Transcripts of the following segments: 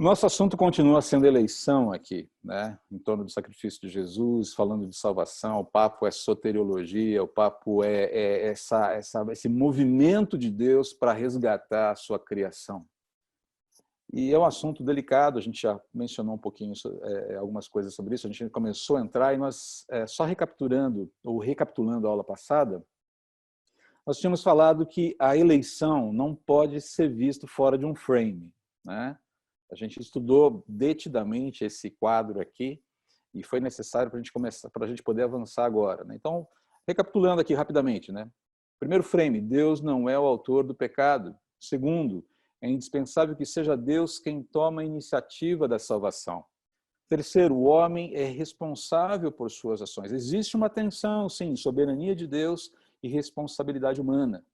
O nosso assunto continua sendo eleição aqui, né? Em torno do sacrifício de Jesus, falando de salvação. O papo é soteriologia, o papo é esse movimento de Deus para resgatar a sua criação. E é um assunto delicado, a gente já mencionou um pouquinho algumas coisas sobre isso, a gente começou a entrar e nós, só recapitulando a aula passada, nós tínhamos falado que a eleição não pode ser vista fora de um frame, né? A gente estudou detidamente esse quadro aqui e foi necessário para a gente começar, para a gente poder avançar agora, né? Então, recapitulando aqui rapidamente, né? Primeiro frame, Deus não é o autor do pecado. Segundo, é indispensável que seja Deus quem toma a iniciativa da salvação. Terceiro, o homem é responsável por suas ações. Existe uma tensão, sim, soberania de Deus e responsabilidade humana.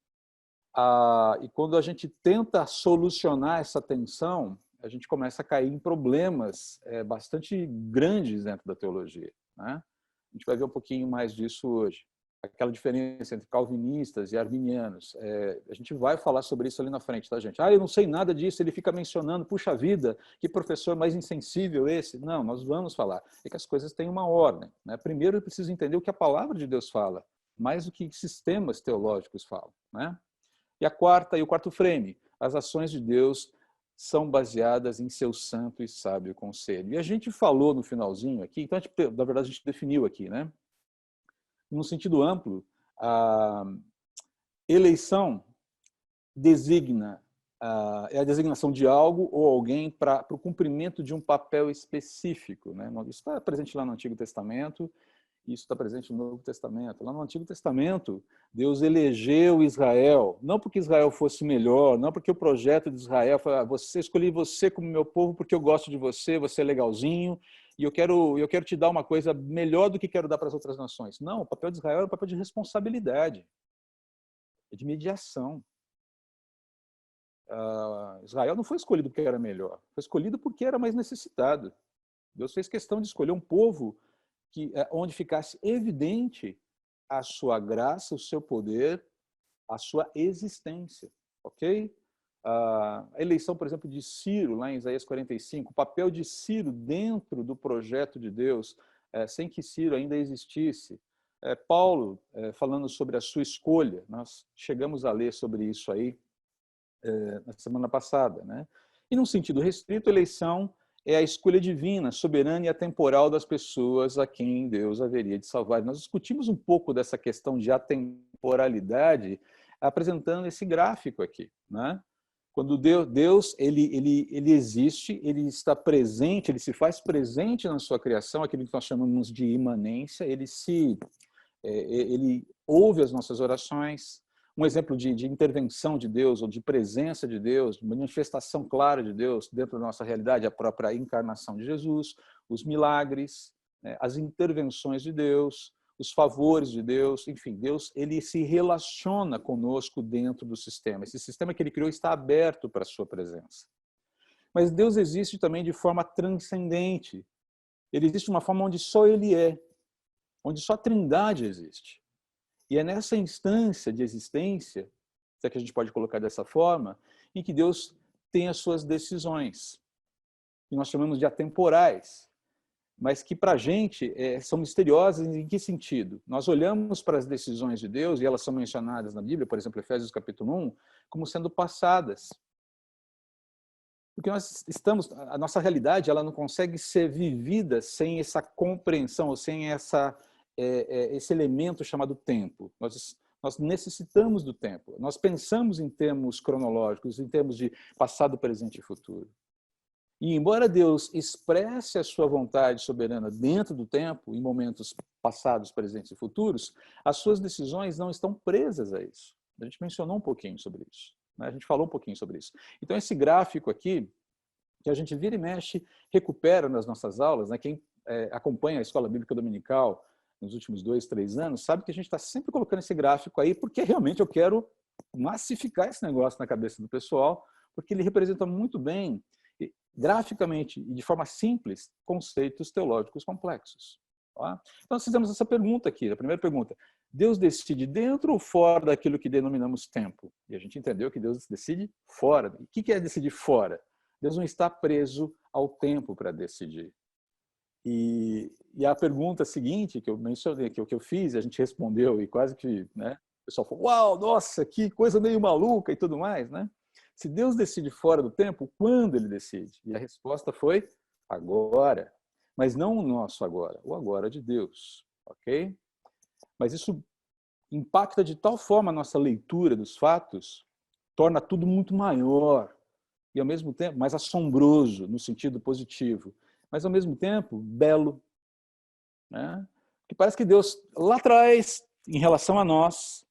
E quando a gente tenta solucionar essa tensão, a gente começa a cair em problemas bastante grandes dentro da teologia, né? A gente vai ver um pouquinho mais disso hoje. Aquela diferença entre calvinistas e arminianos. A gente vai falar sobre isso ali na frente, tá, gente? Eu não sei nada disso, ele fica mencionando, puxa vida, que professor mais insensível esse. Não, nós vamos falar. É que as coisas têm uma ordem, né? Primeiro eu preciso entender o que a palavra de Deus fala, mais do que sistemas teológicos falam, né? E o quarto frame, as ações de Deus são baseadas em seu santo e sábio conselho. E a gente falou no finalzinho aqui, então, na verdade, a gente definiu aqui, né? Num sentido amplo, a eleição designa, é a designação de algo ou alguém para o cumprimento de um papel específico, né? Isso está presente lá no Antigo Testamento, isso está presente no Novo Testamento. Lá no Antigo Testamento, Deus elegeu Israel, não porque Israel fosse melhor, não porque o projeto de Israel foi, escolhi você como meu povo porque eu gosto de você, você é legalzinho, e eu quero te dar uma coisa melhor do que quero dar para as outras nações. Não, o papel de Israel é um papel de responsabilidade, de mediação. Israel não foi escolhido porque era melhor, foi escolhido porque era mais necessitado. Deus fez questão de escolher um povo onde ficasse evidente a sua graça, o seu poder, a sua existência, ok? A eleição, por exemplo, de Ciro, lá em Isaías 45, o papel de Ciro dentro do projeto de Deus, sem que Ciro ainda existisse. Paulo, falando sobre a sua escolha, nós chegamos a ler sobre isso aí na semana passada, né? E num sentido restrito, a eleição é a escolha divina, soberana e atemporal das pessoas a quem Deus haveria de salvar. Nós discutimos um pouco dessa questão de atemporalidade apresentando esse gráfico aqui, né? Quando Deus ele existe, ele está presente, ele se faz presente na sua criação, aquilo que nós chamamos de imanência, ele ouve as nossas orações. Um exemplo de intervenção de Deus, ou de presença de Deus, de manifestação clara de Deus dentro da nossa realidade, a própria encarnação de Jesus, os milagres, as intervenções de Deus, os favores de Deus, enfim, Deus ele se relaciona conosco dentro do sistema. Esse sistema que ele criou está aberto para a sua presença. Mas Deus existe também de forma transcendente. Ele existe de uma forma onde só ele é, onde só a Trindade existe. E é nessa instância de existência, se é que a gente pode colocar dessa forma, em que Deus tem as suas decisões, que nós chamamos de atemporais, mas que para a gente são misteriosas em que sentido? Nós olhamos para as decisões de Deus, e elas são mencionadas na Bíblia, por exemplo, Efésios capítulo 1, como sendo passadas. Porque a nossa realidade ela não consegue ser vivida sem essa compreensão, ou sem esse elemento chamado tempo. Nós necessitamos do tempo. Nós pensamos em termos cronológicos, em termos de passado, presente e futuro. E embora Deus expresse a sua vontade soberana dentro do tempo, em momentos passados, presentes e futuros, as suas decisões não estão presas a isso. A gente mencionou um pouquinho sobre isso, né? A gente falou um pouquinho sobre isso. Então esse gráfico aqui, que a gente vira e mexe, recupera nas nossas aulas, né? Quem acompanha a Escola Bíblica Dominical nos últimos 2, 3 anos, sabe que a gente está sempre colocando esse gráfico aí, porque realmente eu quero massificar esse negócio na cabeça do pessoal, porque ele representa muito bem, graficamente e de forma simples, conceitos teológicos complexos. Tá? Então, nós fizemos essa pergunta aqui, a primeira pergunta. Deus decide dentro ou fora daquilo que denominamos tempo? E a gente entendeu que Deus decide fora. O que é decidir fora? Deus não está preso ao tempo para decidir. E a pergunta seguinte que eu mencionei, que eu fiz, a gente respondeu e quase que, né, o pessoal falou, uau, nossa, que coisa meio maluca e tudo mais, né? Se Deus decide fora do tempo, quando ele decide? E a resposta foi agora. Mas não o nosso agora, o agora de Deus, ok? Mas isso impacta de tal forma a nossa leitura dos fatos, torna tudo muito maior e, ao mesmo tempo, mais assombroso, no sentido positivo, mas, ao mesmo tempo, belo. Né? Que parece que Deus, lá atrás, em relação a nós,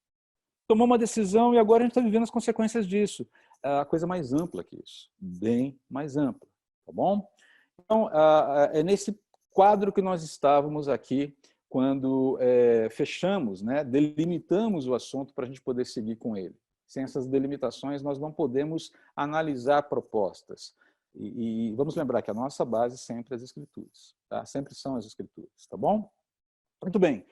tomou uma decisão e agora a gente está vivendo as consequências disso. É a coisa mais ampla que isso, bem mais ampla, tá bom? Então, é nesse quadro que nós estávamos aqui quando fechamos, né, delimitamos o assunto para a gente poder seguir com ele. Sem essas delimitações, nós não podemos analisar propostas. E vamos lembrar que a nossa base sempre é as Escrituras, tá? Sempre são as Escrituras, tá bom? Muito bem.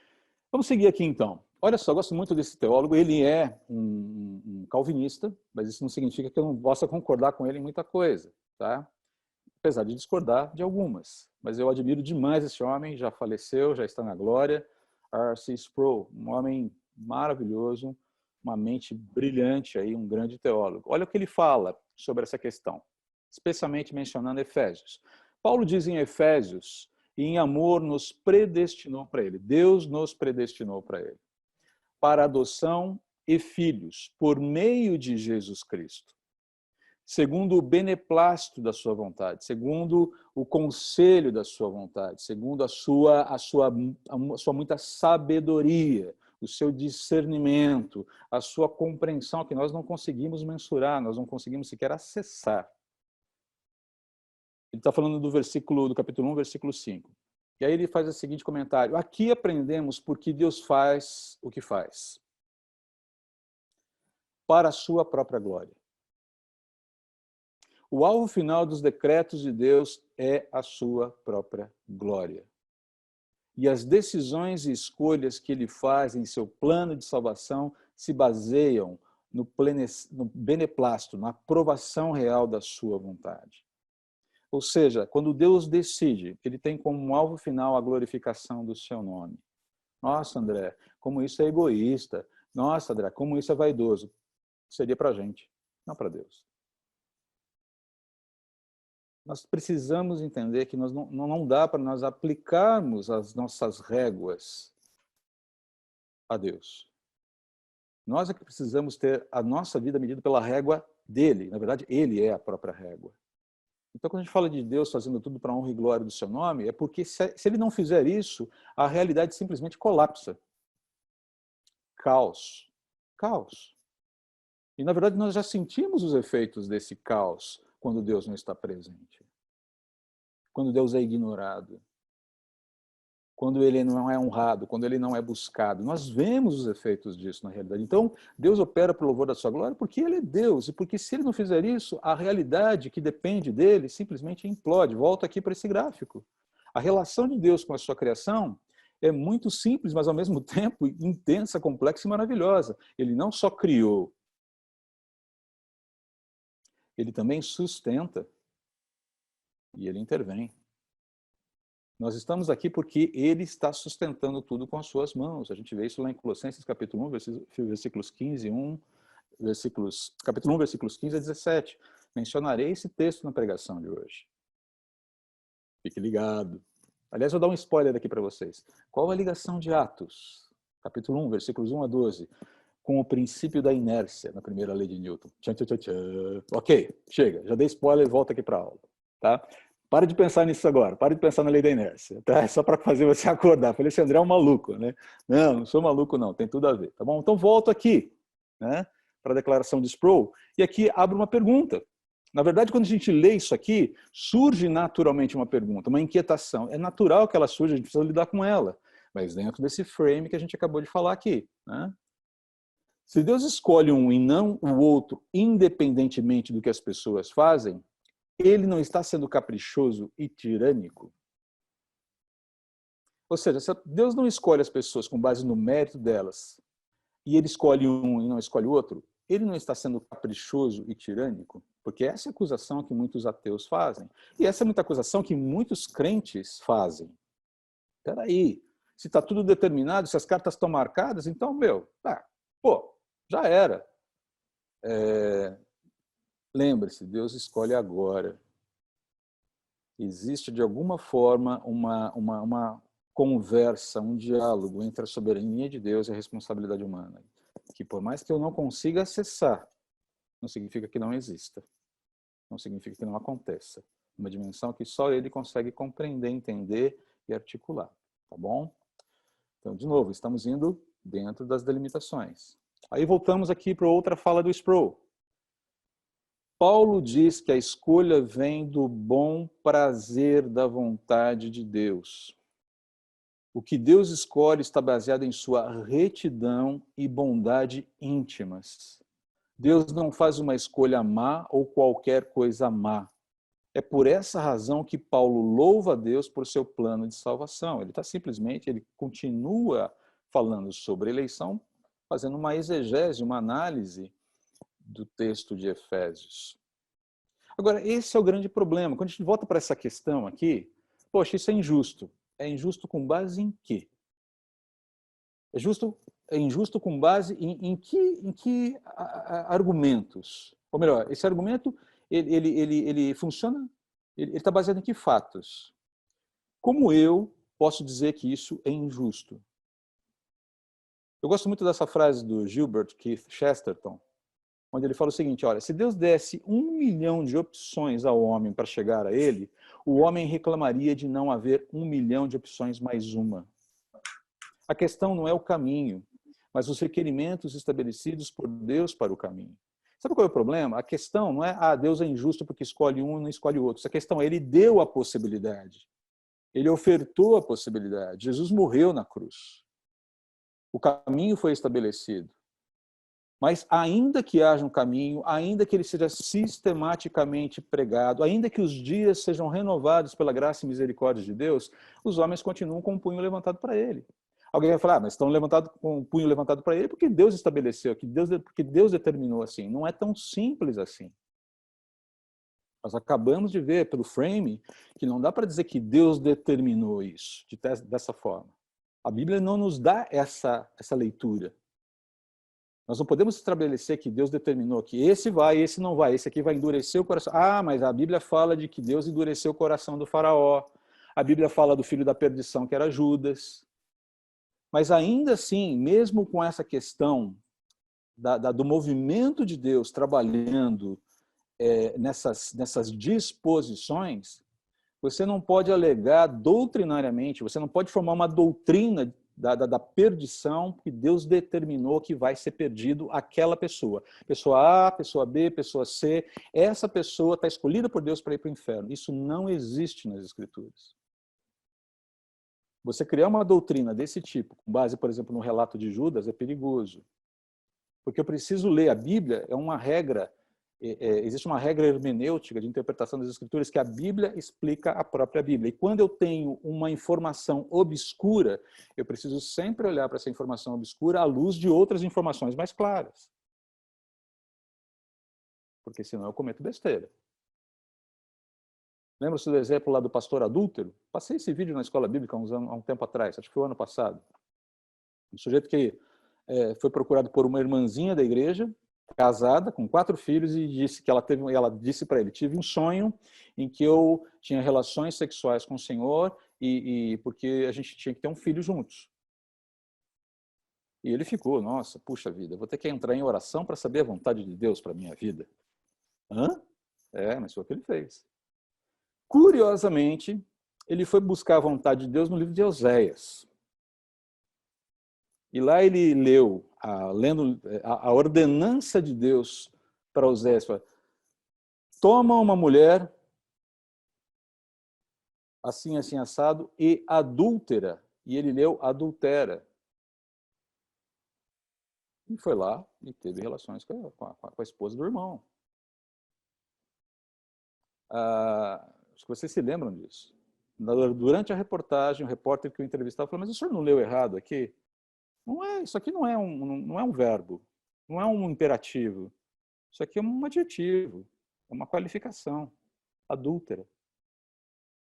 Vamos seguir aqui, então. Olha só, eu gosto muito desse teólogo. Ele é um calvinista, mas isso não significa que eu não possa concordar com ele em muita coisa, tá? Apesar de discordar de algumas. Mas eu admiro demais esse homem, já faleceu, já está na glória. R.C. Sproul, um homem maravilhoso, uma mente brilhante, aí, um grande teólogo. Olha o que ele fala sobre essa questão, especialmente mencionando Efésios. Paulo diz em Efésios, e em amor nos predestinou para ele. Deus nos predestinou para ele. Para adoção e filhos, por meio de Jesus Cristo. Segundo o beneplácito da sua vontade, segundo o conselho da sua vontade, segundo a sua muita sabedoria, o seu discernimento, a sua compreensão, que nós não conseguimos mensurar, nós não conseguimos sequer acessar. Ele está falando do capítulo 1, versículo 5. E aí ele faz o seguinte comentário: aqui aprendemos por que Deus faz o que faz. Para a sua própria glória. O alvo final dos decretos de Deus é a sua própria glória. E as decisões e escolhas que ele faz em seu plano de salvação se baseiam no beneplácito, na aprovação real da sua vontade. Ou seja, quando Deus decide, ele tem como alvo final a glorificação do seu nome. Nossa, André, como isso é egoísta. Nossa, André, como isso é vaidoso. Seria para a gente, não para Deus. Nós precisamos entender que não dá para nós aplicarmos as nossas réguas a Deus. Nós é que precisamos ter a nossa vida medida pela régua dele. Na verdade, ele é a própria régua. Então, quando a gente fala de Deus fazendo tudo para a honra e glória do seu nome, é porque se ele não fizer isso, a realidade simplesmente colapsa. Caos. Caos. E, na verdade, nós já sentimos os efeitos desse caos quando Deus não está presente. Quando Deus é ignorado. Quando ele não é honrado, quando ele não é buscado. Nós vemos os efeitos disso na realidade. Então, Deus opera para o louvor da sua glória porque ele é Deus. E porque se ele não fizer isso, a realidade que depende dele simplesmente implode. Volta aqui para esse gráfico. A relação de Deus com a sua criação é muito simples, mas ao mesmo tempo intensa, complexa e maravilhosa. Ele não só criou, ele também sustenta e ele intervém. Nós estamos aqui porque ele está sustentando tudo com as suas mãos. A gente vê isso lá em Colossenses capítulo 1, versículos 15 capítulo 1, versículos 15 a 17. Mencionarei esse texto na pregação de hoje. Fique ligado. Aliás, vou dar um spoiler aqui para vocês. Qual a ligação de Atos, capítulo 1, versículos 1 a 12, com o princípio da inércia na primeira lei de Newton? Tchan, tchan, tchan, tchan. Ok, chega. Já dei spoiler, volta aqui para a aula. Tá? Pare de pensar nisso agora, pare de pensar na lei da inércia, tá? É só para fazer você acordar. Falei, esse André é um maluco, né? Não sou maluco não, tem tudo a ver, tá bom? Então volto aqui, né, para a declaração de Sproul, e aqui abro uma pergunta. Na verdade, quando a gente lê isso aqui, surge naturalmente uma pergunta, uma inquietação. É natural que ela surja, a gente precisa lidar com ela, mas dentro desse frame que a gente acabou de falar aqui, né? Se Deus escolhe um e não o outro, independentemente do que as pessoas fazem, ele não está sendo caprichoso e tirânico? Ou seja, se Deus não escolhe as pessoas com base no mérito delas, e ele escolhe um e não escolhe o outro, ele não está sendo caprichoso e tirânico? Porque essa é a acusação que muitos ateus fazem. E essa é muita acusação que muitos crentes fazem. Espera aí, se está tudo determinado, se as cartas estão marcadas, então, já era. Lembre-se, Deus escolhe agora. Existe, de alguma forma, uma conversa, um diálogo entre a soberania de Deus e a responsabilidade humana, que por mais que eu não consiga acessar, não significa que não exista, não significa que não aconteça. Uma dimensão que só ele consegue compreender, entender e articular, tá bom? Então, de novo, estamos indo dentro das delimitações. Aí voltamos aqui para outra fala do Sproul. Paulo diz que a escolha vem do bom prazer da vontade de Deus. O que Deus escolhe está baseado em sua retidão e bondade íntimas. Deus não faz uma escolha má ou qualquer coisa má. É por essa razão que Paulo louva a Deus por seu plano de salvação. Ele continua falando sobre eleição, fazendo uma exegese, uma análise do texto de Efésios. Agora, esse é o grande problema. Quando a gente volta para essa questão aqui, poxa, isso é injusto. É injusto com base em quê? É injusto com base em que argumentos? Ou melhor, esse argumento ele funciona, ele está baseado em que fatos? Como eu posso dizer que isso é injusto? Eu gosto muito dessa frase do Gilbert Keith Chesterton, onde ele fala o seguinte: olha, se Deus desse 1 milhão de opções ao homem para chegar a ele, o homem reclamaria de não haver 1 milhão de opções mais uma. A questão não é o caminho, mas os requerimentos estabelecidos por Deus para o caminho. Sabe qual é o problema? A questão não é, Deus é injusto porque escolhe um e não escolhe outro. A questão é, ele deu a possibilidade. Ele ofertou a possibilidade. Jesus morreu na cruz. O caminho foi estabelecido. Mas ainda que haja um caminho, ainda que ele seja sistematicamente pregado, ainda que os dias sejam renovados pela graça e misericórdia de Deus, os homens continuam com o punho levantado para ele. Alguém vai falar, mas estão com o punho levantado para ele porque Deus estabeleceu, porque Deus determinou assim. Não é tão simples assim. Nós acabamos de ver pelo frame que não dá para dizer que Deus determinou isso dessa forma. A Bíblia não nos dá essa leitura. Nós não podemos estabelecer que Deus determinou que esse vai, esse não vai, esse aqui vai endurecer o coração. Mas a Bíblia fala de que Deus endureceu o coração do faraó. A Bíblia fala do filho da perdição, que era Judas. Mas ainda assim, mesmo com essa questão do movimento de Deus trabalhando nessas disposições, você não pode alegar doutrinariamente, você não pode formar uma doutrina da perdição que Deus determinou que vai ser perdido aquela pessoa. Pessoa A, pessoa B, pessoa C, essa pessoa está escolhida por Deus para ir para o inferno. Isso não existe nas Escrituras. Você criar uma doutrina desse tipo, com base, por exemplo, no relato de Judas, é perigoso. Porque eu preciso ler. A Bíblia é uma regra, existe uma regra hermenêutica de interpretação das Escrituras que a Bíblia explica a própria Bíblia. E quando eu tenho uma informação obscura, eu preciso sempre olhar para essa informação obscura à luz de outras informações mais claras. Porque senão eu cometo besteira. Lembra-se do exemplo lá do pastor adúltero? Passei esse vídeo na escola bíblica há um tempo atrás, acho que foi o ano passado. Um sujeito que foi procurado por uma irmãzinha da igreja, casada, com 4 filhos, e disse que ela disse para ele: tive um sonho em que eu tinha relações sexuais com o Senhor e porque a gente tinha que ter um filho juntos. E ele ficou, nossa, puxa vida, vou ter que entrar em oração para saber a vontade de Deus para a minha vida. Hã? Mas foi o que ele fez. Curiosamente, ele foi buscar a vontade de Deus no livro de Oséias. E lá ele leu, lendo a ordenança de Deus para Oséias. Toma uma mulher, assim, assim, assado, e adúltera. E ele leu adultera. E foi lá e teve relações com a esposa do irmão. Acho que vocês se lembram disso. Durante a reportagem, o repórter que o entrevistava falou: mas o senhor não leu errado aqui? Não é, isso aqui não é um verbo. Não é um imperativo. Isso aqui é um adjetivo, é uma qualificação adúltera.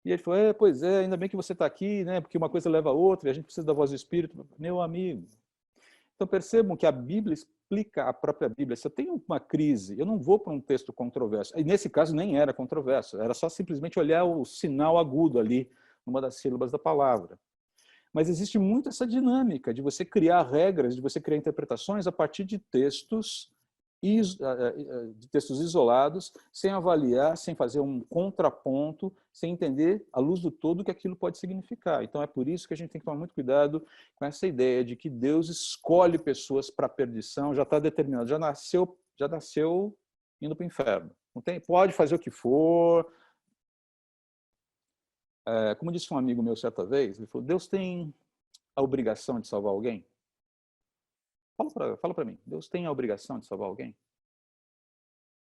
E ele falou, pois é, ainda bem que você está aqui, né? Porque uma coisa leva a outra, e a gente precisa da voz do Espírito. Meu amigo. Então percebam que a Bíblia explica a própria Bíblia. Se eu tenho uma crise, eu não vou para um texto controverso. E nesse caso nem era controverso, era só simplesmente olhar o sinal agudo ali, numa das sílabas da palavra. Mas existe muito essa dinâmica de você criar regras, de você criar interpretações a partir de textos isolados, sem avaliar, sem fazer um contraponto, sem entender, à luz do todo, o que aquilo pode significar. Então é por isso que a gente tem que tomar muito cuidado com essa ideia de que Deus escolhe pessoas para a perdição, já está determinado, já nasceu indo para o inferno. Não tem, pode fazer o que for. Como disse um amigo meu certa vez, ele falou, Deus tem a obrigação de salvar alguém? Fala para mim, Deus tem a obrigação de salvar alguém?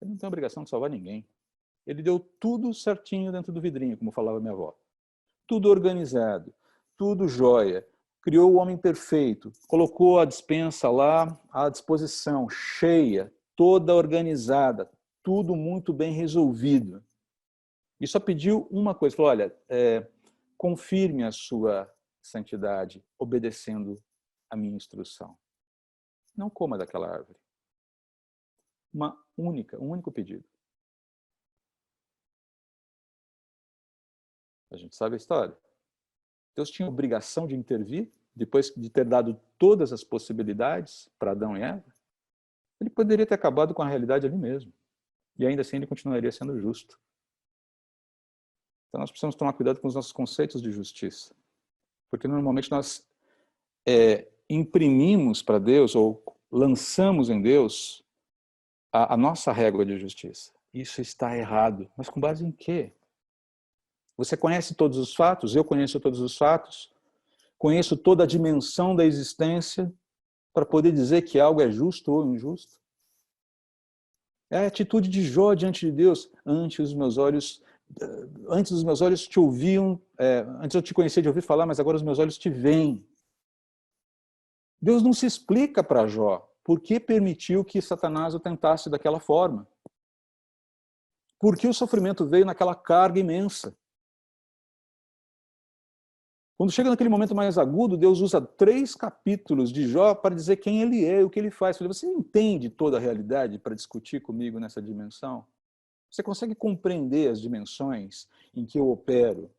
Ele não tem a obrigação de salvar ninguém. Ele deu tudo certinho dentro do vidrinho, como falava minha avó. Tudo organizado, tudo jóia. Criou o homem perfeito, colocou a despensa lá à disposição, cheia, toda organizada, tudo muito bem resolvido. E só pediu uma coisa, falou, olha, confirme a sua santidade obedecendo a minha instrução. Não coma daquela árvore. Um único pedido. A gente sabe a história. Deus tinha a obrigação de intervir, depois de ter dado todas as possibilidades para Adão e Eva. Ele poderia ter acabado com a realidade ali mesmo. E ainda assim ele continuaria sendo justo. Então nós precisamos tomar cuidado com os nossos conceitos de justiça. Porque normalmente nós imprimimos para Deus, ou lançamos em Deus, a nossa régua de justiça. Isso está errado. Mas com base em quê? Você conhece todos os fatos? Eu conheço todos os fatos? Conheço toda a dimensão da existência para poder dizer que algo é justo ou injusto? É a atitude de Jó diante de Deus. Antes os meus olhos te ouviam, antes eu te conhecia de ouvir falar, mas agora os meus olhos te veem. Deus não se explica para Jó por que permitiu que Satanás o tentasse daquela forma. Por que o sofrimento veio naquela carga imensa? Quando chega naquele momento mais agudo, Deus usa 3 capítulos de Jó para dizer quem ele é e o que ele faz. Eu falei, você entende toda a realidade para discutir comigo nessa dimensão? Você consegue compreender as dimensões em que eu opero?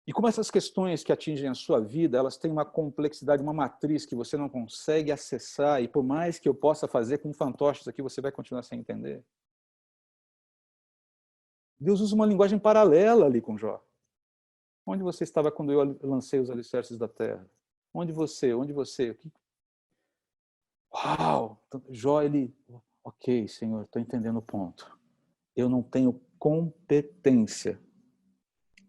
E como essas questões que atingem a sua vida, elas têm uma complexidade, uma matriz que você não consegue acessar, e por mais que eu possa fazer com fantoches aqui, você vai continuar sem entender. Deus usa uma linguagem paralela ali com Jó. Onde você estava quando eu lancei os alicerces da terra? Onde você? Uau! Jó, ele... Ok, Senhor, estou entendendo o ponto. Eu não tenho competência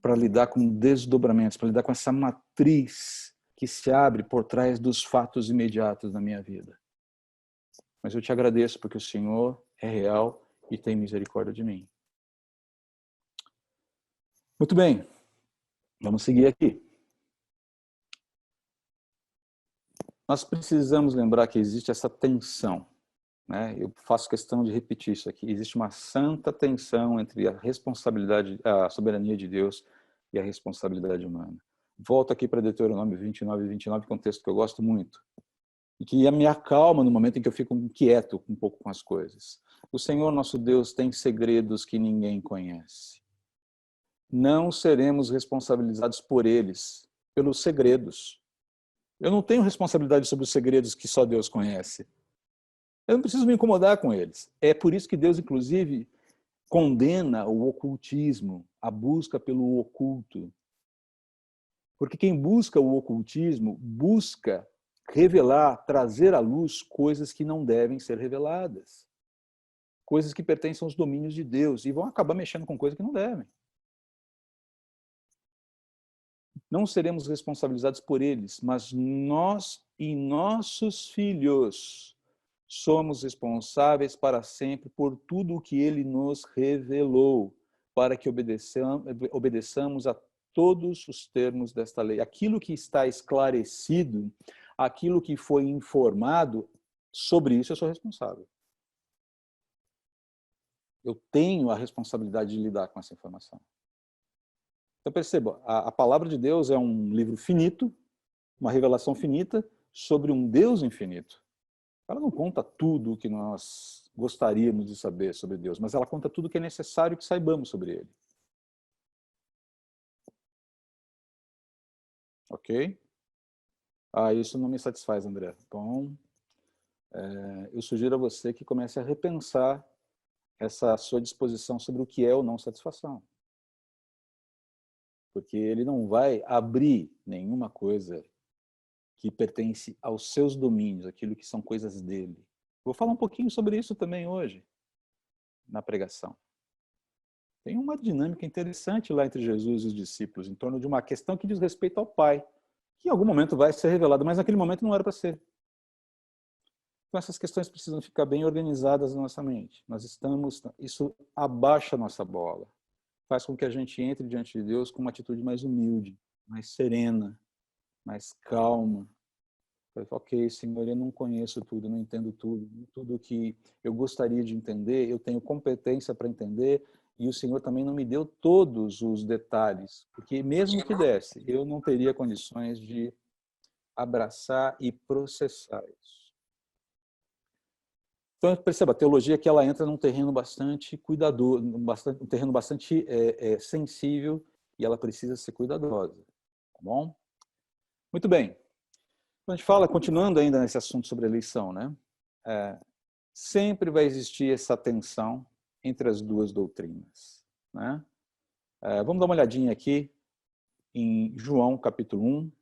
para lidar com desdobramentos, para lidar com essa matriz que se abre por trás dos fatos imediatos da minha vida. Mas eu te agradeço porque o Senhor é real e tem misericórdia de mim. Muito bem, vamos seguir aqui. Nós precisamos lembrar que existe essa tensão, né? Eu faço questão de repetir isso aqui. Existe uma santa tensão entre a responsabilidade, a soberania de Deus e a responsabilidade humana. Volto aqui para Deuteronômio 29 e 29, que é um texto que eu gosto muito, e que me acalma no momento em que eu fico inquieto um pouco com as coisas. O Senhor nosso Deus tem segredos que ninguém conhece. Não seremos responsabilizados por eles, pelos segredos. Eu não tenho responsabilidade sobre os segredos que só Deus conhece. Eu não preciso me incomodar com eles. É por isso que Deus, inclusive, condena o ocultismo, a busca pelo oculto. Porque quem busca o ocultismo busca revelar, trazer à luz coisas que não devem ser reveladas. Coisas que pertencem aos domínios de Deus e vão acabar mexendo com coisas que não devem. Não seremos responsabilizados por eles, mas nós e nossos filhos somos responsáveis para sempre por tudo o que ele nos revelou, para que obedeçamos a todos os termos desta lei. Aquilo que está esclarecido, aquilo que foi informado, Sobre isso eu sou responsável. Eu tenho a responsabilidade de lidar com essa informação. Então perceba, a palavra de Deus é um livro finito, uma revelação finita sobre um Deus infinito. Ela não conta tudo o que nós gostaríamos de saber sobre Deus, mas ela conta tudo o que é necessário que saibamos sobre Ele. Ok? Isso não me satisfaz, André. Bom, eu sugiro a você que comece a repensar essa sua disposição sobre o que é ou não satisfação. Porque ele não vai abrir nenhuma coisa que pertence aos seus domínios, aquilo que são coisas dele. Vou falar um pouquinho sobre isso também hoje, na pregação. Tem uma dinâmica interessante lá entre Jesus e os discípulos, em torno de uma questão que diz respeito ao Pai, que em algum momento vai ser revelada, mas naquele momento não era para ser. Então essas questões precisam ficar bem organizadas na nossa mente. Isso abaixa a nossa bola, faz com que a gente entre diante de Deus com uma atitude mais humilde, mais serena, mais calma. Ok, Senhor, eu não conheço tudo, não entendo tudo, tudo que eu gostaria de entender, eu tenho competência para entender, e o Senhor também não me deu todos os detalhes, porque mesmo que desse, eu não teria condições de abraçar e processar isso. Então, perceba, a teologia que ela entra num terreno bastante cuidadoso, um terreno bastante sensível, e ela precisa ser cuidadosa, tá bom? Muito bem. A gente fala, continuando ainda nesse assunto sobre eleição, né? Sempre vai existir essa tensão entre as duas doutrinas, né? Vamos dar uma olhadinha aqui em João, capítulo 1.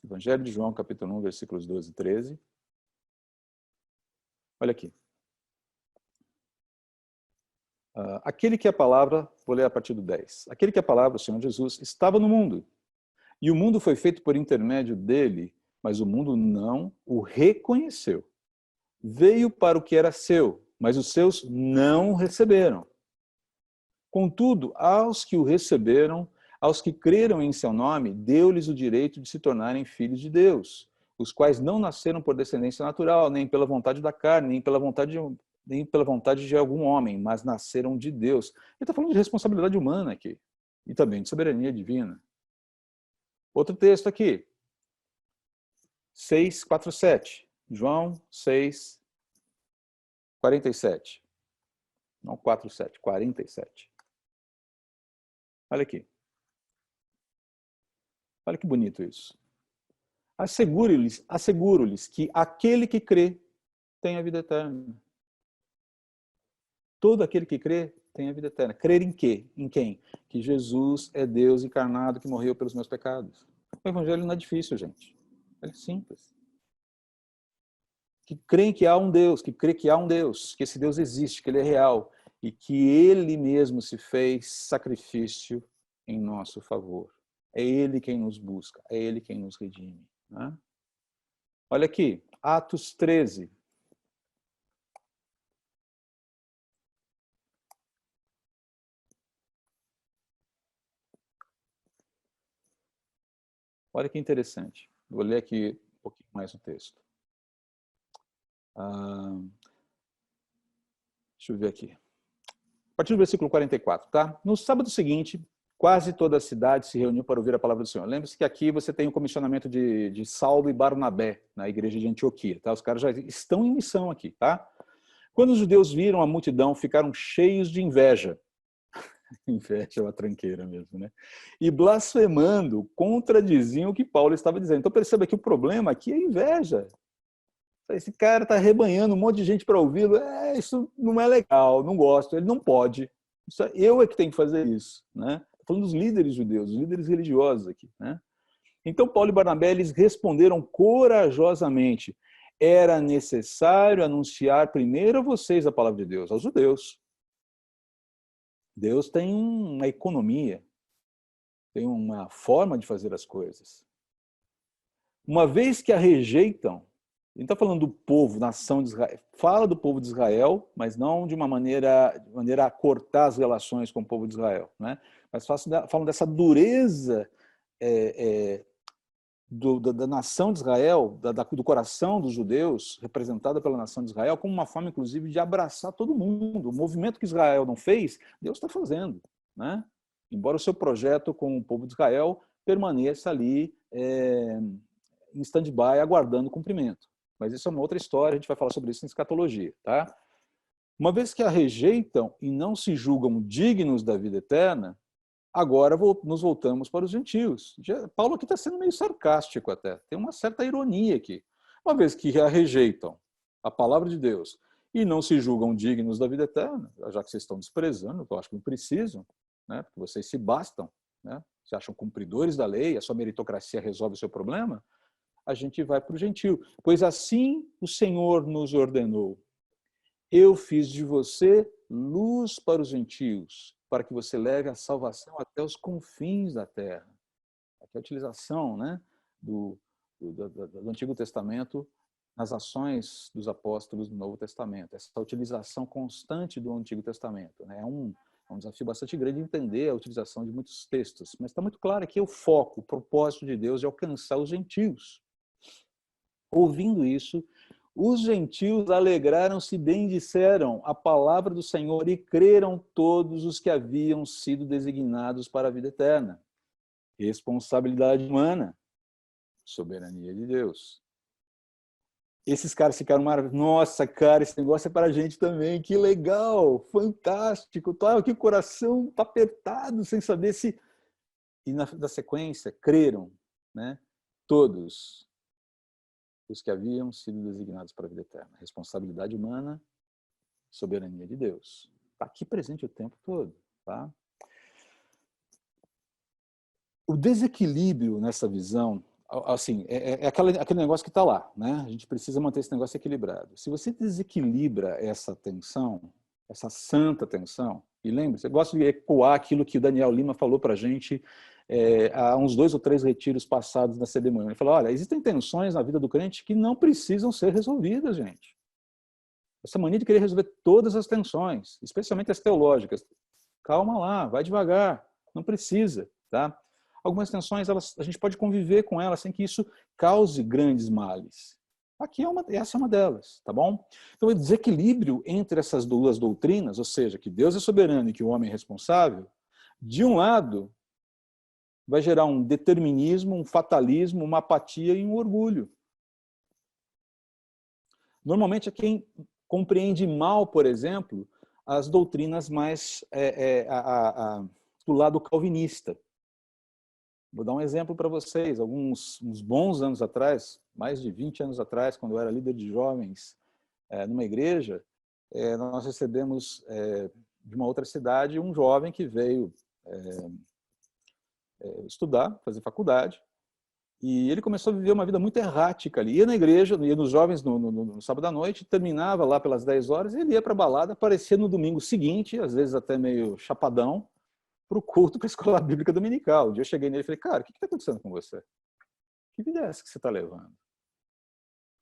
Evangelho de João, capítulo 1, versículos 12 e 13. Olha aqui. Aquele que é a palavra, vou ler a partir do 10. Aquele que é a palavra, o Senhor Jesus, estava no mundo, e o mundo foi feito por intermédio dele, mas o mundo não o reconheceu. Veio para o que era seu, mas os seus não o receberam. Contudo, aos que o receberam, aos que creram em seu nome, deu-lhes o direito de se tornarem filhos de Deus, os quais não nasceram por descendência natural, nem pela vontade da carne, nem pela vontade de algum homem, mas nasceram de Deus. Ele está falando de responsabilidade humana aqui, e também de soberania divina. Outro texto aqui, 6:47. João 6, 47. Não 4:7, 47. Olha aqui. Olha que bonito isso. Asseguro-lhes que aquele que crê tem a vida eterna. Todo aquele que crê tem a vida eterna. Crer em quê? Em quem? Que Jesus é Deus encarnado que morreu pelos meus pecados. O evangelho não é difícil, gente. É simples. Que creem que há um Deus, que crê que há um Deus, que esse Deus existe, que ele é real e que ele mesmo se fez sacrifício em nosso favor. É ele quem nos busca, é ele quem nos redime. Né? Olha aqui, Atos 13. Olha que interessante. Vou ler aqui um pouquinho mais o texto. Deixa eu ver aqui. A partir do versículo 44, tá? No sábado seguinte, quase toda a cidade se reuniu para ouvir a palavra do Senhor. Lembre-se que aqui você tem o comissionamento de Saulo e Barnabé, na igreja de Antioquia, tá? Os caras já estão em missão aqui, tá? Quando os judeus viram a multidão, ficaram cheios de inveja. Inveja é uma tranqueira mesmo, né? E blasfemando, contradiziam o que Paulo estava dizendo. Então perceba que o problema aqui é inveja. Esse cara está arrebanhando um monte de gente para ouvi-lo. Isso não é legal, não gosto, ele não pode. Eu é que tenho que fazer isso. Né? Estou falando dos líderes judeus, dos líderes religiosos aqui. Né? Então Paulo e Barnabé eles responderam corajosamente: era necessário anunciar primeiro a vocês a palavra de Deus, aos judeus. Deus tem uma economia, tem uma forma de fazer as coisas. Uma vez que a rejeitam, ele está falando do povo, nação de Israel. Fala do povo de Israel, mas não de uma maneira a cortar as relações com o povo de Israel. Né? Mas falam dessa dureza da nação de Israel, do coração dos judeus, representada pela nação de Israel, como uma forma, inclusive, de abraçar todo mundo. O movimento que Israel não fez, Deus está fazendo, né? Embora o seu projeto com o povo de Israel permaneça ali em stand-by, aguardando o cumprimento. Mas isso é uma outra história, a gente vai falar sobre isso em escatologia, tá? Uma vez que a rejeitam e não se julgam dignos da vida eterna, agora nos voltamos para os gentios. Paulo aqui está sendo meio sarcástico até, tem uma certa ironia aqui. Uma vez que a rejeitam a palavra de Deus e não se julgam dignos da vida eterna, já que vocês estão desprezando, eu acho que não precisam, né? Porque vocês se bastam, né? Se acham cumpridores da lei, a sua meritocracia resolve o seu problema, a gente vai para o gentio. Pois assim o Senhor nos ordenou: eu fiz de você luz para os gentios, para que você leve a salvação até os confins da terra. Aqui é a utilização, né, do Antigo Testamento nas ações dos apóstolos do Novo Testamento. Essa utilização constante do Antigo Testamento, né, é um desafio bastante grande entender a utilização de muitos textos, mas está muito claro aqui o foco, o propósito de Deus de alcançar os gentios. Ouvindo isso, os gentios alegraram-se e bendisseram a palavra do Senhor e creram todos os que haviam sido designados para a vida eterna. Responsabilidade humana, soberania de Deus. Esses caras ficaram maravilhosos. Nossa, cara, esse negócio é para a gente também. Que legal, fantástico. Que o coração está apertado sem saber se... E na sequência, creram, né? Todos os que haviam sido designados para a vida eterna. Responsabilidade humana, soberania de Deus. Está aqui presente o tempo todo. Tá? O desequilíbrio nessa visão, assim, é aquele negócio que está lá. Né? A gente precisa manter esse negócio equilibrado. Se você desequilibra essa tensão, essa santa tensão, e lembre-se, eu gosto de ecoar aquilo que o Daniel Lima falou para a gente há uns 2 ou 3 retiros passados na CBMU. Ele falou, olha, existem tensões na vida do crente que não precisam ser resolvidas, gente. Essa mania de querer resolver todas as tensões, especialmente as teológicas. Calma lá, vai devagar, não precisa. Tá? Algumas tensões, a gente pode conviver com elas sem que isso cause grandes males. Aqui essa é uma delas, tá bom? Então, o desequilíbrio entre essas duas doutrinas, ou seja, que Deus é soberano e que o homem é responsável, de um lado, vai gerar um determinismo, um fatalismo, uma apatia e um orgulho. Normalmente é quem compreende mal, por exemplo, as doutrinas mais do lado calvinista. Vou dar um exemplo para vocês. Uns bons anos atrás, mais de 20 anos atrás, quando eu era líder de jovens numa igreja, nós recebemos de uma outra cidade um jovem que veio estudar, fazer faculdade, e ele começou a viver uma vida muito errática ali. Ia na igreja, ia nos jovens no sábado à noite, terminava lá pelas 10 horas, e ele ia para a balada, aparecia no domingo seguinte, às vezes até meio chapadão, para o culto, para a escola bíblica dominical. Um dia eu cheguei nele e falei, cara, o que está acontecendo com você? Que vida é essa que você está levando?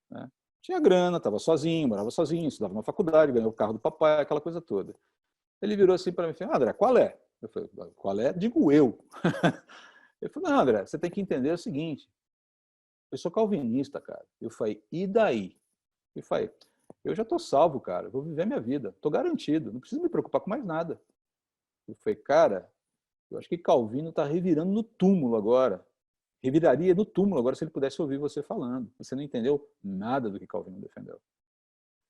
Né? Tinha grana, estava sozinho, morava sozinho, estudava na faculdade, ganhou o carro do papai, aquela coisa toda. Ele virou assim para mim e falou, André, qual é? Eu falei, qual é? Digo eu. Ele falou, não, André, você tem que entender o seguinte, eu sou calvinista, cara. Eu falei, e daí? Eu falei, eu já estou salvo, cara, eu vou viver minha vida, estou garantido, não preciso me preocupar com mais nada. Eu falei, cara, eu acho que Calvino está revirando no túmulo agora. Reviraria no túmulo agora se ele pudesse ouvir você falando. Você não entendeu nada do que Calvino defendeu.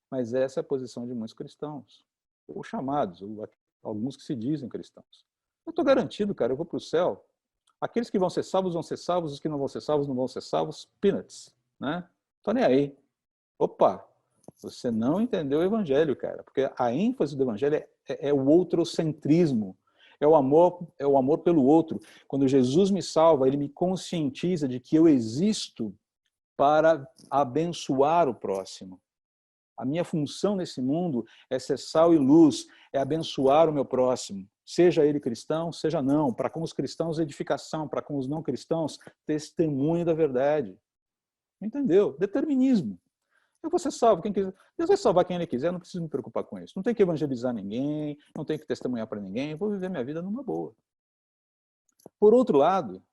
Mas essa é a posição de muitos cristãos, ou chamados, ou alguns que se dizem cristãos. Eu estou garantido, cara, eu vou para o céu. Aqueles que vão ser salvos, os que não vão ser salvos, não vão ser salvos, peanuts, né? Tô nem aí. Opa, você não entendeu o evangelho, cara, porque a ênfase do evangelho é o outrocentrismo, é o amor pelo outro. Quando Jesus me salva, ele me conscientiza de que eu existo para abençoar o próximo. A minha função nesse mundo é ser sal e luz, é abençoar o meu próximo, seja ele cristão, seja não. Para com os cristãos, edificação, para com os não cristãos, testemunho da verdade. Entendeu? Determinismo. Eu vou ser salvo, quem quiser. Deus vai salvar quem ele quiser, não preciso me preocupar com isso. Não tenho que evangelizar ninguém, não tenho que testemunhar para ninguém, eu vou viver minha vida numa boa. Por outro lado,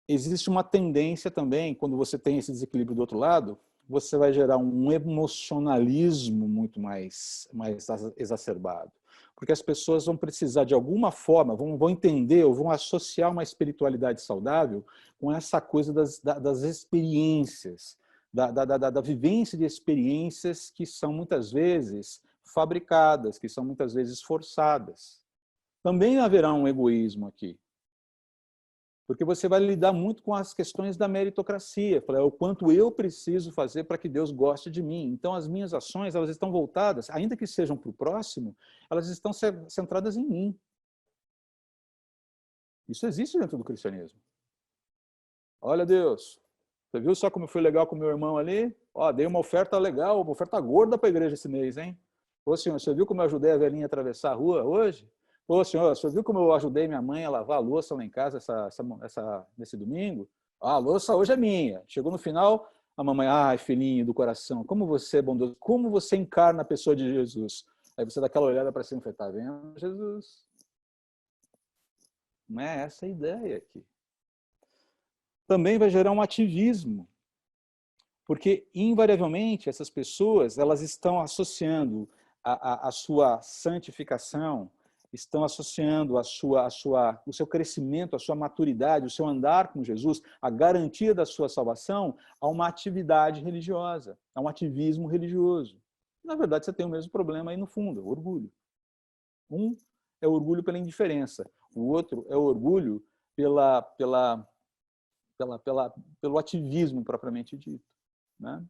existe uma tendência também, quando você tem esse desequilíbrio do outro lado, você vai gerar um emocionalismo muito mais exacerbado. Porque as pessoas vão precisar, de alguma forma, vão entender ou vão associar uma espiritualidade saudável com essa coisa das experiências, da vivência de experiências que são muitas vezes fabricadas, que são muitas vezes forçadas. Também haverá um egoísmo aqui. Porque você vai lidar muito com as questões da meritocracia, o quanto eu preciso fazer para que Deus goste de mim. Então, as minhas ações, elas estão voltadas, ainda que sejam para o próximo, elas estão centradas em mim. Isso existe dentro do cristianismo. Olha, Deus, você viu só como foi legal com o meu irmão ali? Ó, dei uma oferta legal, uma oferta gorda para a igreja esse mês, hein? Ô, senhor, você viu como eu ajudei a velhinha a atravessar a rua hoje? Ô, senhor, você viu como eu ajudei minha mãe a lavar a louça lá em casa nesse domingo? Ah, a louça hoje é minha. Chegou no final, a mamãe, ai, filhinho do coração, como você é bondoso, como você encarna a pessoa de Jesus. Aí você dá aquela olhada para cima e fala, tá vendo, Jesus? Não é essa a ideia aqui. Também vai gerar um ativismo, porque, invariavelmente, essas pessoas elas estão associando a sua santificação, estão associando o seu crescimento, a sua maturidade, o seu andar com Jesus, a garantia da sua salvação, a uma atividade religiosa, a um ativismo religioso. Na verdade, você tem o mesmo problema aí no fundo, o orgulho. Um é o orgulho pela indiferença, o outro é o orgulho pelo ativismo propriamente dito. Né?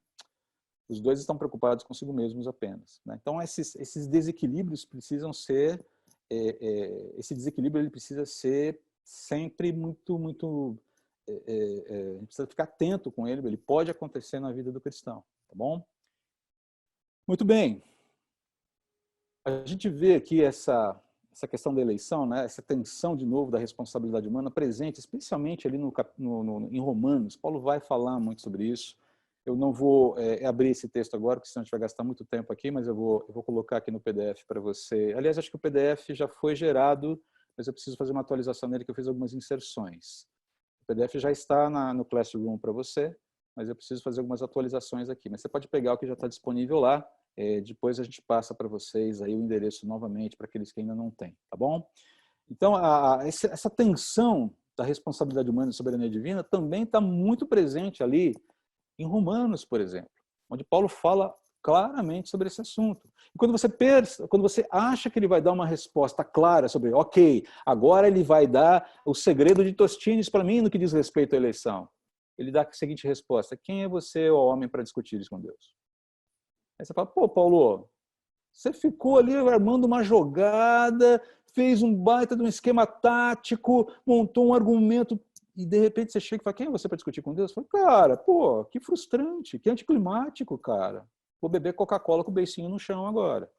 Os dois estão preocupados consigo mesmos apenas. Né? Então, esses desequilíbrios precisam ser... esse desequilíbrio ele precisa ser sempre muito... a gente precisa ficar atento com ele pode acontecer na vida do cristão. Tá bom? Muito bem. A gente vê aqui essa questão da eleição, né? Essa tensão, de novo, da responsabilidade humana presente, especialmente ali em Romanos. Paulo vai falar muito sobre isso. Eu não vou abrir esse texto agora, porque senão a gente vai gastar muito tempo aqui, mas eu vou colocar aqui no PDF para você. Aliás, acho que o PDF já foi gerado, mas eu preciso fazer uma atualização nele, que eu fiz algumas inserções. O PDF já está no Classroom para você, mas eu preciso fazer algumas atualizações aqui. Mas você pode pegar o que já está disponível lá, depois a gente passa para vocês aí o endereço novamente, para aqueles que ainda não têm, tá bom? Então, essa tensão da responsabilidade humana e soberania divina também está muito presente ali em Romanos, por exemplo, onde Paulo fala claramente sobre esse assunto. E quando você acha que ele vai dar uma resposta clara sobre, ok, agora ele vai dar o segredo de Tostines para mim no que diz respeito à eleição, ele dá a seguinte resposta: quem é você, ó homem, para discutir isso com Deus? Aí você fala, pô, Paulo, você ficou ali armando uma jogada, fez um baita de um esquema tático, montou um argumento, e de repente você chega e fala, quem é você para discutir com Deus? Eu falo, cara, pô, que frustrante, que anticlimático, cara. Vou beber Coca-Cola com o beicinho no chão agora.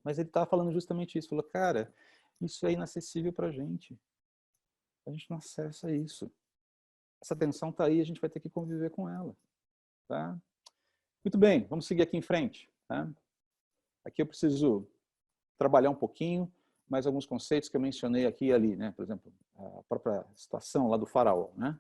Mas ele estava falando justamente isso. Falou, cara, isso é inacessível para a gente. A gente não acessa isso. Essa tensão está aí, a gente vai ter que conviver com ela. Tá? Muito bem, vamos seguir aqui em frente. Tá? Aqui eu preciso trabalhar um pouquinho, mais alguns conceitos que eu mencionei aqui e ali, né? Por exemplo, a própria situação lá do faraó. Né?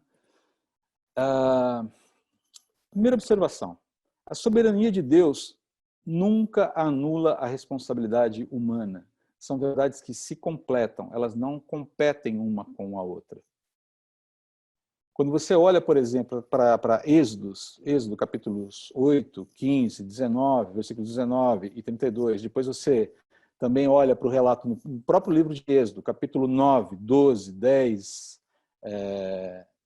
Primeira observação, a soberania de Deus nunca anula a responsabilidade humana. São verdades que se completam, elas não competem uma com a outra. Quando você olha, por exemplo, para Êxodo capítulos 8, 15, 19, versículos 19 e 32, depois você também olha para o relato no próprio livro de Êxodo, capítulo 9, 12, 10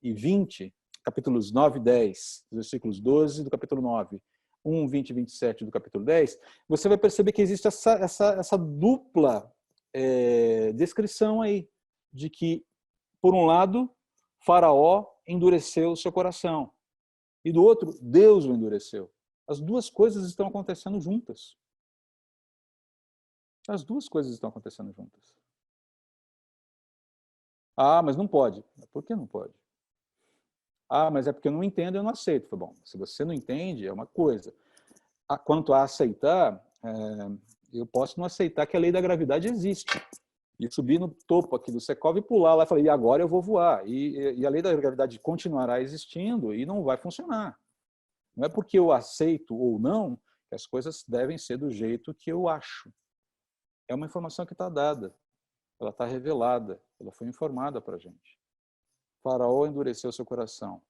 e 20, capítulos 9 e 10, versículos 12 do capítulo 9, 1, 20 e 27 do capítulo 10, você vai perceber que existe essa dupla descrição aí, de que, por um lado, Faraó endureceu o seu coração, e do outro, Deus o endureceu. As duas coisas estão acontecendo juntas. As duas coisas estão acontecendo juntas. Ah, mas não pode. Por que não pode? Ah, mas é porque eu não entendo e eu não aceito. Bom, se você não entende, é uma coisa. Quanto a aceitar, eu posso não aceitar que a lei da gravidade existe. E subir no topo aqui do Secov e pular lá e falei, e agora eu vou voar. E a lei da gravidade continuará existindo e não vai funcionar. Não é porque eu aceito ou não que as coisas devem ser do jeito que eu acho. É uma informação que está dada, ela está revelada, ela foi informada para a gente. Faraó endureceu seu coração.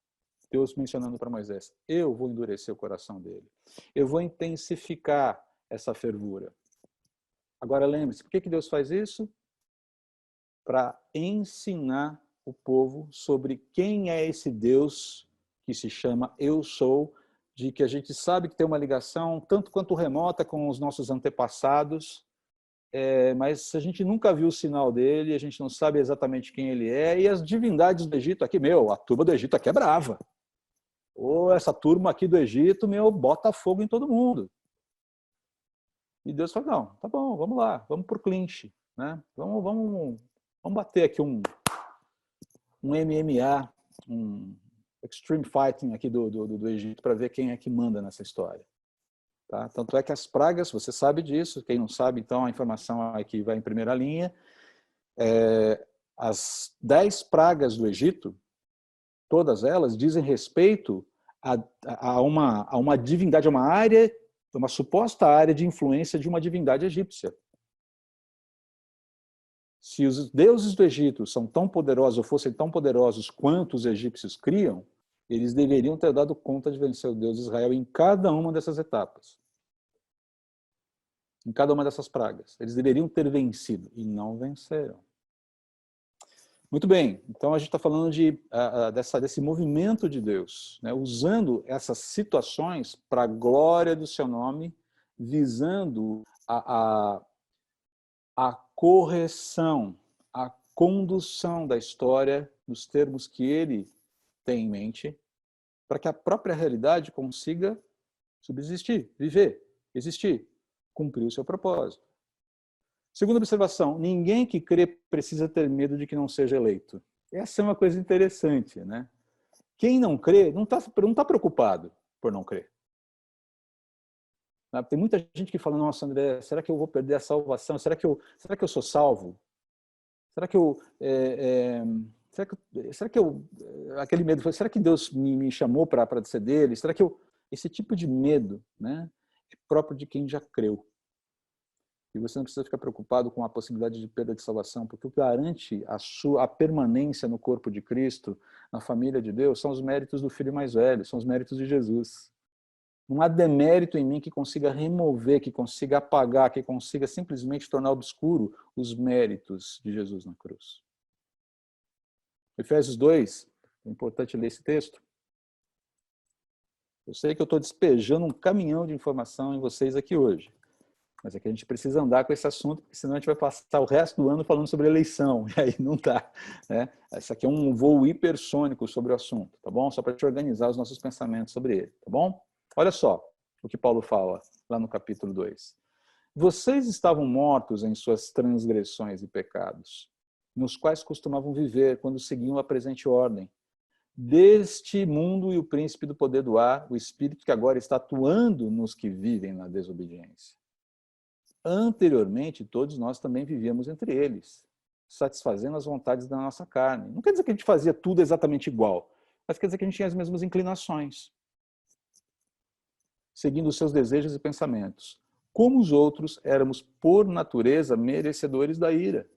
Deus mencionando para Moisés, eu vou endurecer o coração dele. Eu vou intensificar essa fervura. Agora lembre-se, por que Deus faz isso? Para ensinar o povo sobre quem é esse Deus que se chama Eu Sou, de que a gente sabe que tem uma ligação tanto quanto remota com os nossos antepassados, mas a gente nunca viu o sinal dele, a gente não sabe exatamente quem ele é, e as divindades do Egito aqui, a turma do Egito aqui é brava. Ou essa turma aqui do Egito, bota fogo em todo mundo. E Deus fala, não, tá bom, vamos lá, vamos por clinch, né? Vamos bater aqui um MMA, um extreme fighting aqui do Egito para ver quem é que manda nessa história. Tá? Tanto é que as pragas, você sabe disso, quem não sabe, então a informação aqui vai em primeira linha. As 10 pragas do Egito, todas elas dizem respeito a uma divindade, a uma área, uma suposta área de influência de uma divindade egípcia. Se os deuses do Egito são tão poderosos ou fossem tão poderosos quanto os egípcios criam, eles deveriam ter dado conta de vencer o Deus de Israel em cada uma dessas etapas. Em cada uma dessas pragas. Eles deveriam ter vencido e não venceram. Muito bem, então a gente está falando desse movimento de Deus, né, usando essas situações para a glória do seu nome, visando a correção, a condução da história nos termos que ele tem em mente, para que a própria realidade consiga subsistir, viver, existir, cumprir o seu propósito. Segunda observação, ninguém que crê precisa ter medo de que não seja eleito. Essa é uma coisa interessante, né? Quem não crê não está preocupado por não crer. Tem muita gente que fala, nossa, André, será que eu vou perder a salvação? Será que eu sou salvo? Será que eu aquele medo, será que Deus me chamou para ser dele? Será que esse tipo de medo, né, é próprio de quem já creu. E você não precisa ficar preocupado com a possibilidade de perda de salvação, porque o que garante a permanência no corpo de Cristo, na família de Deus, são os méritos do Filho mais velho, são os méritos de Jesus. Não há demérito em mim que consiga remover, que consiga apagar, que consiga simplesmente tornar obscuro os méritos de Jesus na cruz. Efésios 2, é importante ler esse texto. Eu sei que eu estou despejando um caminhão de informação em vocês aqui hoje. Mas é que a gente precisa andar com esse assunto, porque senão a gente vai passar o resto do ano falando sobre eleição, e aí não dá. Né? Esse aqui é um voo hipersônico sobre o assunto, tá bom? Só para te organizar os nossos pensamentos sobre ele, tá bom? Olha só o que Paulo fala lá no capítulo 2. Vocês estavam mortos em suas transgressões e pecados, nos quais costumavam viver quando seguiam a presente ordem. Deste mundo e o príncipe do poder do ar, o espírito que agora está atuando nos que vivem na desobediência. Anteriormente, todos nós também vivíamos entre eles, satisfazendo as vontades da nossa carne. Não quer dizer que a gente fazia tudo exatamente igual, mas quer dizer que a gente tinha as mesmas inclinações, seguindo os seus desejos e pensamentos. Como os outros, éramos, por natureza, merecedores da ira.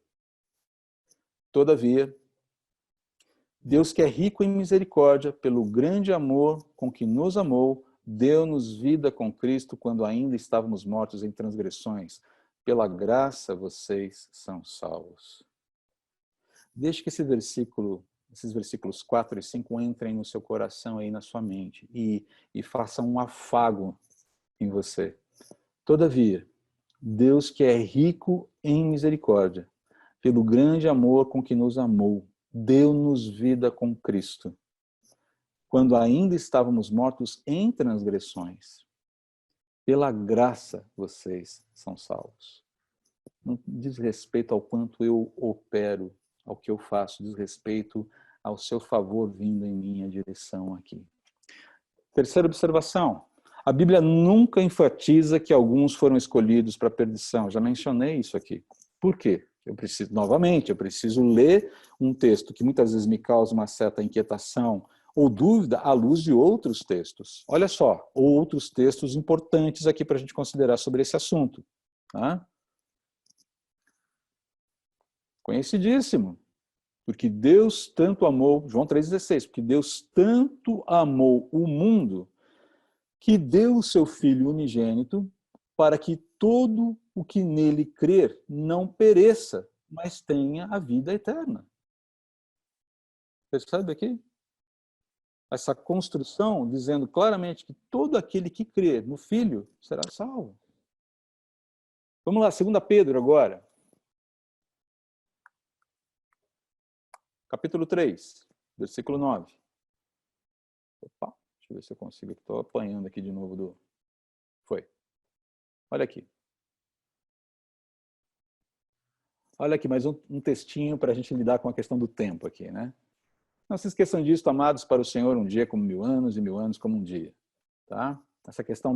Todavia, Deus, que é rico em misericórdia, pelo grande amor com que nos amou, deu-nos vida com Cristo quando ainda estávamos mortos em transgressões. Pela graça vocês são salvos. Deixe que esses versículos 4 e 5 entrem no seu coração aí na sua mente e façam um afago em você. Todavia, Deus, que é rico em misericórdia, pelo grande amor com que nos amou, deu-nos vida com Cristo, quando ainda estávamos mortos em transgressões. Pela graça vocês são salvos. Não diz respeito ao quanto eu opero, ao que eu faço, diz respeito ao seu favor vindo em minha direção aqui. Terceira observação. A Bíblia nunca enfatiza que alguns foram escolhidos para a perdição. Já mencionei isso aqui. Por quê? Novamente, eu preciso ler um texto que muitas vezes me causa uma certa inquietação ou dúvida à luz de outros textos. Olha só, outros textos importantes aqui para a gente considerar sobre esse assunto. Tá? Conhecidíssimo. Porque Deus tanto amou, João 3,16, porque Deus tanto amou o mundo que deu o seu Filho unigênito para que todo o que nele crer não pereça, mas tenha a vida eterna. Percebe aqui? Essa construção dizendo claramente que todo aquele que crer no Filho será salvo. Vamos lá, 2 Pedro agora. Capítulo 3, versículo 9. Opa, deixa eu ver se eu consigo. Estou apanhando aqui de novo do... Foi. Olha aqui. Olha aqui, mais um textinho para a gente lidar com a questão do tempo aqui, né? Não se esqueçam disso, amados, para o Senhor um dia como 1000 anos e 1000 anos como um dia. Tá? Essa questão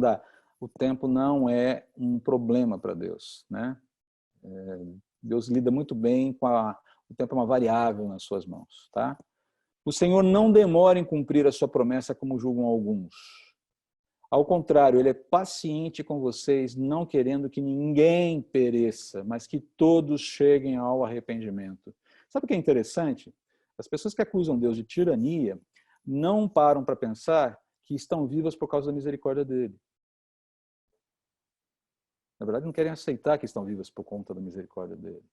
o tempo não é um problema para Deus, né? Deus lida muito bem com o tempo é uma variável nas suas mãos, tá? O Senhor não demora em cumprir a sua promessa como julgam alguns. Ao contrário, ele é paciente com vocês, não querendo que ninguém pereça, mas que todos cheguem ao arrependimento. Sabe o que é interessante? As pessoas que acusam Deus de tirania não param para pensar que estão vivas por causa da misericórdia dele. Na verdade, não querem aceitar que estão vivas por conta da misericórdia dele.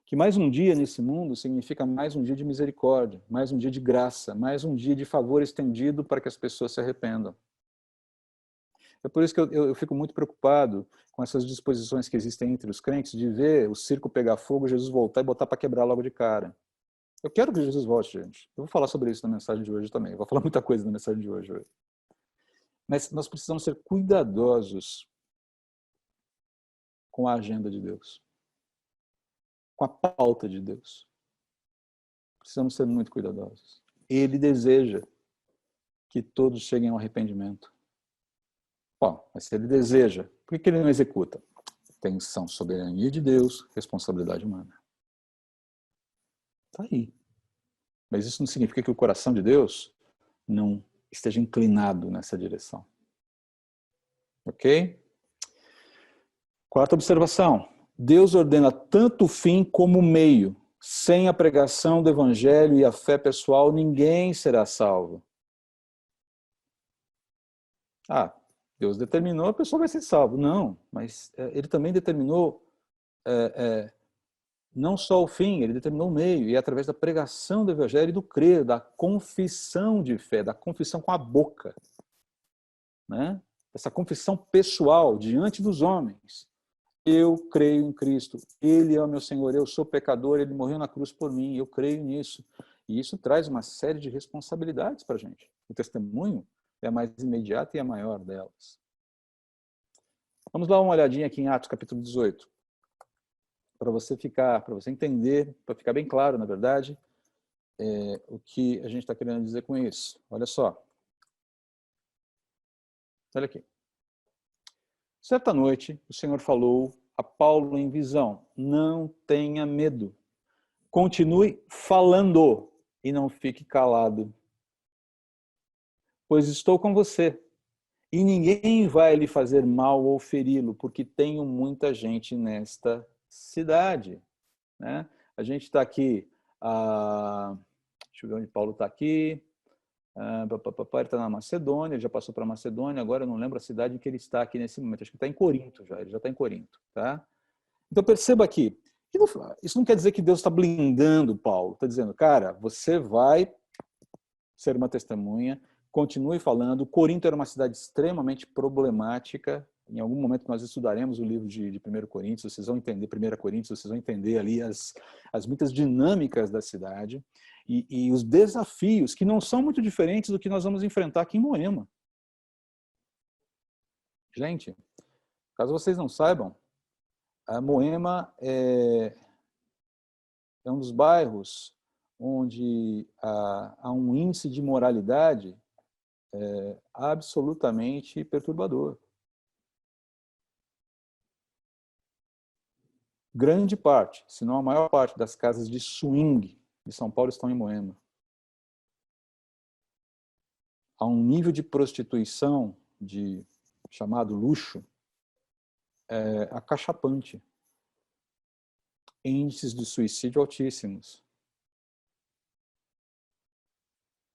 Que mais um dia nesse mundo significa mais um dia de misericórdia, mais um dia de graça, mais um dia de favor estendido para que as pessoas se arrependam. É por isso que eu fico muito preocupado com essas disposições que existem entre os crentes de ver o circo pegar fogo, Jesus voltar e botar para quebrar logo de cara. Eu quero que Jesus volte, gente. Eu vou falar sobre isso na mensagem de hoje também. Eu vou falar muita coisa na mensagem de hoje. Mas nós precisamos ser cuidadosos com a agenda de Deus, com a pauta de Deus. Precisamos ser muito cuidadosos. Ele deseja que todos cheguem ao arrependimento. Bom, mas se ele deseja, por que ele não executa? Tensão, soberania de Deus, responsabilidade humana. Está aí. Mas isso não significa que o coração de Deus não esteja inclinado nessa direção. Ok? Quarta observação. Deus ordena tanto o fim como o meio. Sem a pregação do evangelho e a fé pessoal, ninguém será salvo. Ah, Deus determinou, a pessoa vai ser salva. Não, mas ele também determinou não só o fim, ele determinou o meio, e é através da pregação do evangelho e do crer, da confissão de fé, da confissão com a boca, né? Essa confissão pessoal diante dos homens. Eu creio em Cristo, Ele é o meu Senhor, eu sou pecador, Ele morreu na cruz por mim, eu creio nisso. E isso traz uma série de responsabilidades para a gente. O testemunho é a mais imediata e a maior delas. Vamos dar uma olhadinha aqui em Atos capítulo 18. Para você entender, para ficar bem claro, na verdade, o que a gente está querendo dizer com isso. Olha só. Olha aqui. Certa noite, o Senhor falou a Paulo em visão: não tenha medo. Continue falando e não fique calado. Pois estou com você. E ninguém vai lhe fazer mal ou feri-lo, porque tenho muita gente nesta cidade. Né? A gente está aqui, deixa eu ver onde Paulo está aqui, ele está na Macedônia, ele já passou para a Macedônia, agora eu não lembro a cidade em que ele está aqui nesse momento, acho que está em Corinto já, ele já está em Corinto. Tá? Então perceba aqui, isso não quer dizer que Deus está blindando Paulo, está dizendo, cara, você vai ser uma testemunha, continue falando. Corinto era uma cidade extremamente problemática. Em algum momento nós estudaremos o livro de 1 Coríntios, vocês vão entender, 1 Coríntios, vocês vão entender ali as muitas dinâmicas da cidade e os desafios que não são muito diferentes do que nós vamos enfrentar aqui em Moema. Gente, caso vocês não saibam, a Moema é um dos bairros onde há um índice de moralidade absolutamente perturbador. Grande parte, se não a maior parte das casas de swing de São Paulo estão em Moema. Há um nível de prostituição, de chamado luxo, acachapante. Índices de suicídio altíssimos.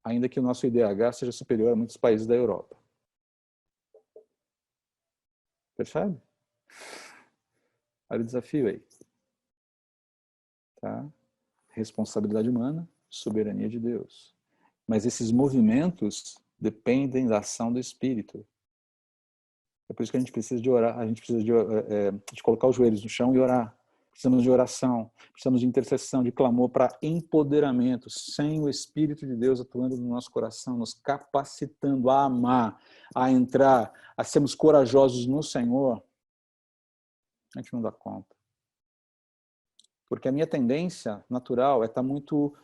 Ainda que o nosso IDH seja superior a muitos países da Europa. Percebe? Olha o desafio aí. Tá? Responsabilidade humana, soberania de Deus. Mas esses movimentos dependem da ação do Espírito. É por isso que a gente precisa de orar, a gente precisa de colocar os joelhos no chão e orar. Precisamos de oração, precisamos de intercessão, de clamor para empoderamento, sem o Espírito de Deus atuando no nosso coração, nos capacitando a amar, a entrar, a sermos corajosos no Senhor. A gente não dá conta. Porque a minha tendência natural é estar muito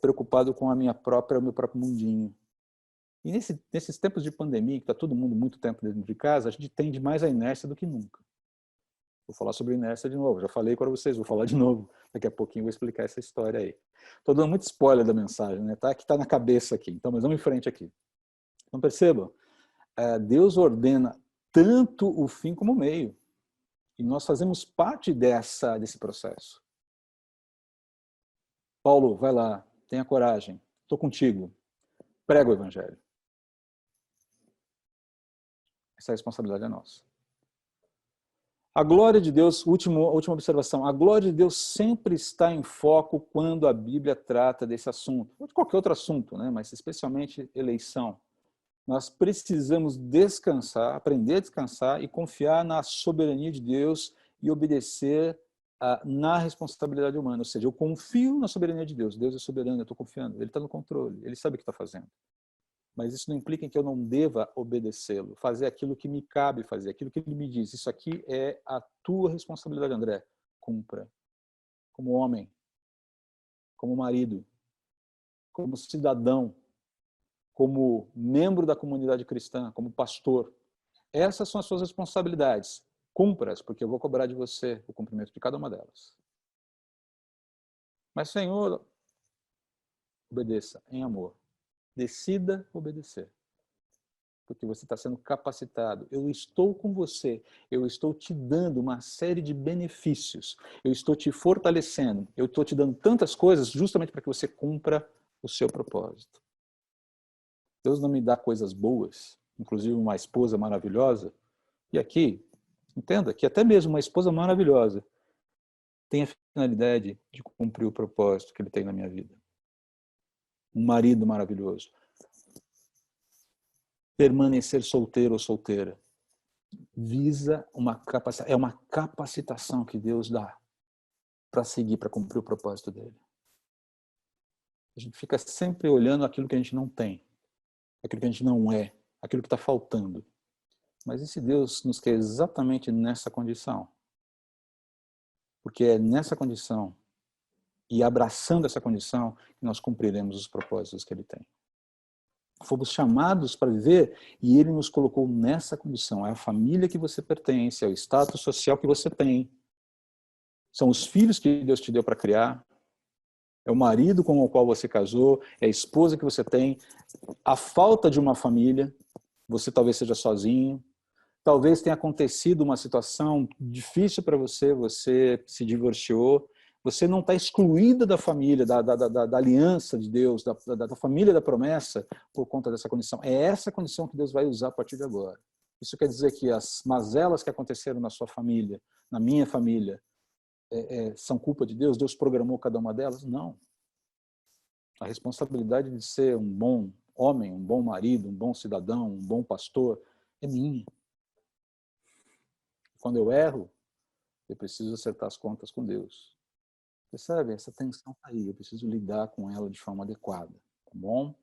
preocupado com o meu próprio mundinho. E nesses tempos de pandemia, que está todo mundo muito tempo dentro de casa, a gente tende mais a inércia do que nunca. Vou falar sobre inércia de novo. Já falei para vocês, vou falar de novo. Daqui a pouquinho eu vou explicar essa história aí. Estou dando muito spoiler da mensagem, né? Tá? Que está na cabeça aqui. Então, mas vamos em frente aqui. Então, percebam, Deus ordena tanto o fim como o meio. E nós fazemos parte desse processo. Paulo, vai lá, tenha coragem. Estou contigo. Prega o evangelho. Essa responsabilidade é nossa. A glória de Deus, última observação, a glória de Deus sempre está em foco quando a Bíblia trata desse assunto, ou de qualquer outro assunto, né? Mas especialmente eleição. Nós precisamos descansar, aprender a descansar e confiar na soberania de Deus e obedecer na responsabilidade humana. Ou seja, eu confio na soberania de Deus. Deus é soberano, eu estou confiando. Ele está no controle, ele sabe o que está fazendo. Mas isso não implica que eu não deva obedecê-lo, fazer aquilo que me cabe fazer, aquilo que ele me diz. Isso aqui é a tua responsabilidade, André. Cumpra. Como homem, como marido, como cidadão, como membro da comunidade cristã, como pastor. Essas são as suas responsabilidades. Cumpra-as, porque eu vou cobrar de você o cumprimento de cada uma delas. Mas, Senhor, obedeça em amor. Decida obedecer. Porque você está sendo capacitado. Eu estou com você. Eu estou te dando uma série de benefícios. Eu estou te fortalecendo. Eu estou te dando tantas coisas justamente para que você cumpra o seu propósito. Deus não me dá coisas boas, inclusive uma esposa maravilhosa. E aqui, entenda que até mesmo uma esposa maravilhosa tem a finalidade de cumprir o propósito que ele tem na minha vida. Um marido maravilhoso. Permanecer solteiro ou solteira visa uma capacitação que Deus dá para seguir, para cumprir o propósito dele. A gente fica sempre olhando aquilo que a gente não tem, aquilo que a gente não é, aquilo que está faltando. Mas e se Deus nos quer exatamente nessa condição? Porque é nessa condição e abraçando essa condição que nós cumpriremos os propósitos que ele tem. Fomos chamados para viver e ele nos colocou nessa condição. É a família que você pertence, é o status social que você tem. São os filhos que Deus te deu para criar. É o marido com o qual você casou, é a esposa que você tem. A falta de uma família, você talvez seja sozinho. Talvez tenha acontecido uma situação difícil para você, você se divorciou. Você não está excluída da família, da aliança de Deus, da família da promessa, por conta dessa condição. É essa condição que Deus vai usar a partir de agora. Isso quer dizer que as mazelas que aconteceram na sua família, na minha família, são culpa de Deus? Deus programou cada uma delas? Não. A responsabilidade de ser um bom homem, um bom marido, um bom cidadão, um bom pastor, é minha. Quando eu erro, eu preciso acertar as contas com Deus. Percebe? Essa tensão está aí. Eu preciso lidar com ela de forma adequada. Tá bom?